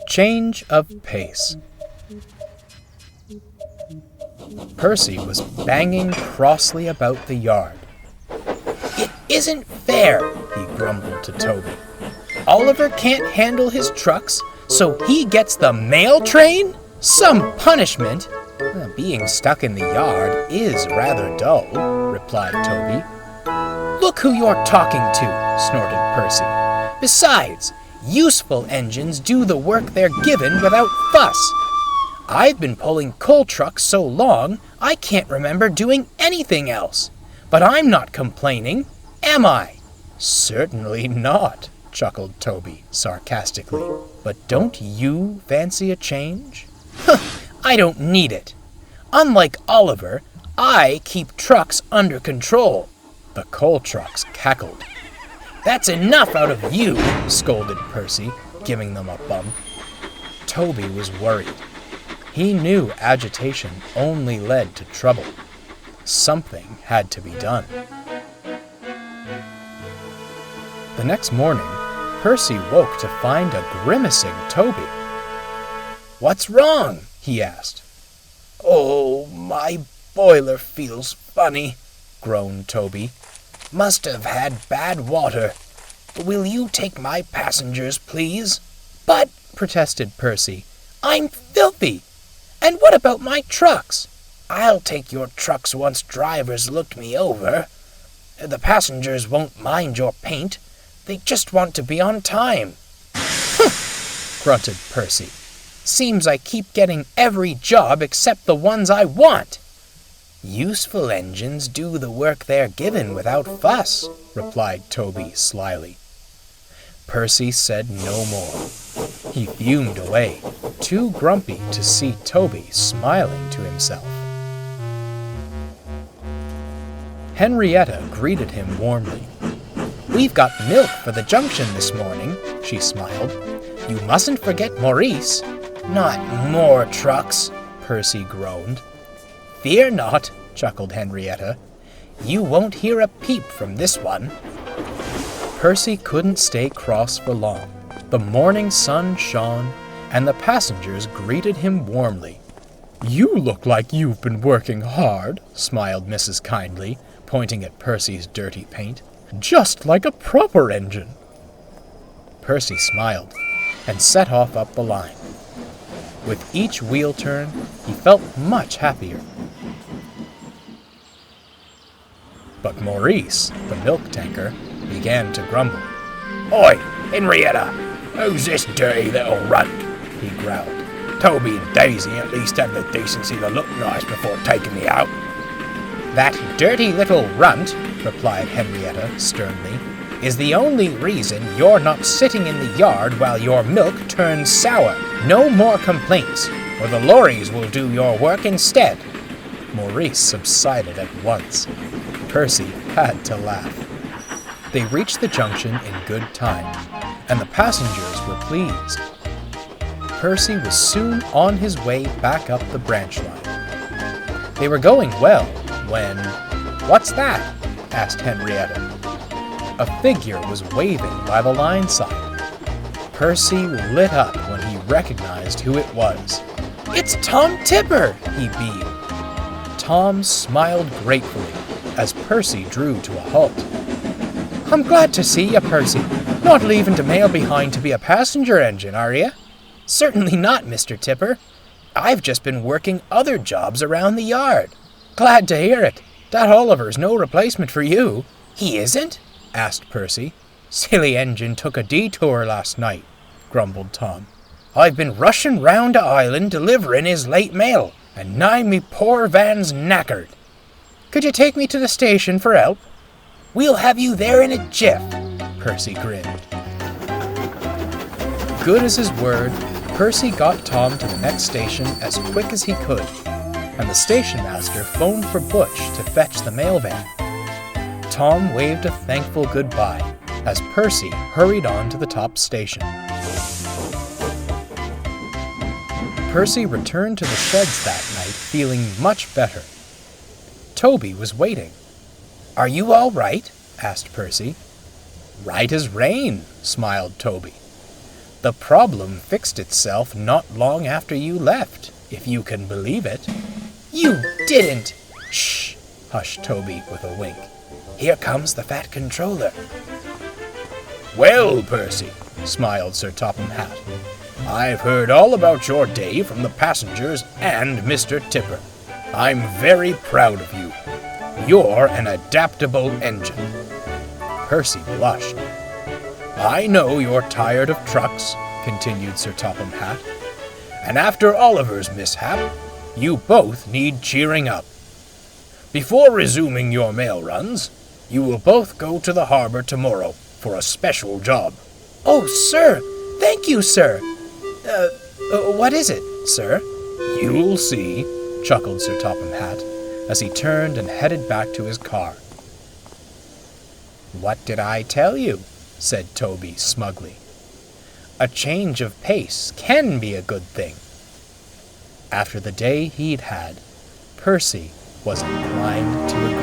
Change of pace. Percy was banging crossly about the yard. "It isn't fair," he grumbled to Toby. "Oliver can't handle his trucks, so he gets the mail train? Some punishment!" "Being stuck in the yard is rather dull," replied Toby. "Look who you're talking to," snorted Percy. "Besides, useful engines do the work they're given without fuss. I've been pulling coal trucks so long, I can't remember doing anything else. But I'm not complaining, am I?" "Certainly not," chuckled Toby sarcastically. "But don't you fancy a change?" "I don't need it. Unlike Oliver, I keep trucks under control." The coal trucks cackled. "That's enough out of you," scolded Percy, giving them a bump. Toby was worried. He knew agitation only led to trouble. Something had to be done. The next morning, Percy woke to find a grimacing Toby. "What's wrong?" he asked. "Oh, my boiler feels funny," groaned Toby. "Must have had bad water. Will you take my passengers, please?" "But," protested Percy, "I'm filthy. And what about my trucks?" "I'll take your trucks once drivers looked me over. The passengers won't mind your paint. They just want to be on time." "Humph!" grunted Percy. "Seems I keep getting every job except the ones I want." "Useful engines do the work they're given without fuss," replied Toby slyly. Percy said no more. He fumed away, too grumpy to see Toby smiling to himself. Henrietta greeted him warmly. "We've got milk for the junction this morning," she smiled. "You mustn't forget Maurice." "Not more trucks," Percy groaned. "Fear not," chuckled Henrietta. "You won't hear a peep from this one." Percy couldn't stay cross for long. The morning sun shone, and the passengers greeted him warmly. "You look like you've been working hard," smiled Mrs. Kindly, pointing at Percy's dirty paint. "Just like a proper engine." Percy smiled and set off up the line. With each wheel turn, he felt much happier. But Maurice, the milk tanker, began to grumble. "Oi, Henrietta, who's this dirty little runt?" he growled. "Toby and Daisy at least had the decency to look nice before taking me out." "That dirty little runt," replied Henrietta sternly, "is the only reason you're not sitting in the yard while your milk turns sour. No more complaints, or the lorries will do your work instead." Maurice subsided at once. Percy had to laugh. They reached the junction in good time, and the passengers were pleased. Percy was soon on his way back up the branch line. They were going well when... "What's that?" asked Henrietta. A figure was waving by the line side. Percy lit up when he recognized who it was. "It's Tom Tipper!" he beamed. Tom smiled gratefully as Percy drew to a halt. "I'm glad to see you, Percy. Not leaving to mail behind to be a passenger engine, are you?" "Certainly not, Mr. Tipper. I've just been working other jobs around the yard." "Glad to hear it. That Oliver's no replacement for you." "He isn't?" asked Percy. "Silly engine took a detour last night," grumbled Tom. "I've been rushing round the island delivering his late mail, and now me poor van's knackered." "Could you take me to the station for help?" "We'll have you there in a jiff," Percy grinned. Good as his word, Percy got Tom to the next station as quick as he could, and the station master phoned for Butch to fetch the mail van. Tom waved a thankful goodbye as Percy hurried on to the top station. Percy returned to the sheds that night feeling much better. Toby was waiting. "Are you all right?" asked Percy. Right as rain, smiled Toby. The problem fixed itself not long after you left, if you can believe it. You didn't! Shh, hushed Toby with a wink. Here comes the Fat Controller. Well, Percy, smiled Sir Topham Hatt, I've heard all about your day from the passengers and Mr. Tipper. I'm very proud of you. You're an adaptable engine. Percy blushed. I know you're tired of trucks, continued Sir Topham Hatt, and after Oliver's mishap, you both need cheering up. Before resuming your mail runs, you will both go to the harbor tomorrow for a special job. Oh, sir! Thank you, sir! What is it, sir? You'll see, chuckled Sir Topham Hatt, as he turned and headed back to his car. What did I tell you? Said Toby smugly. A change of pace can be a good thing. After the day he'd had, Percy was inclined to agree.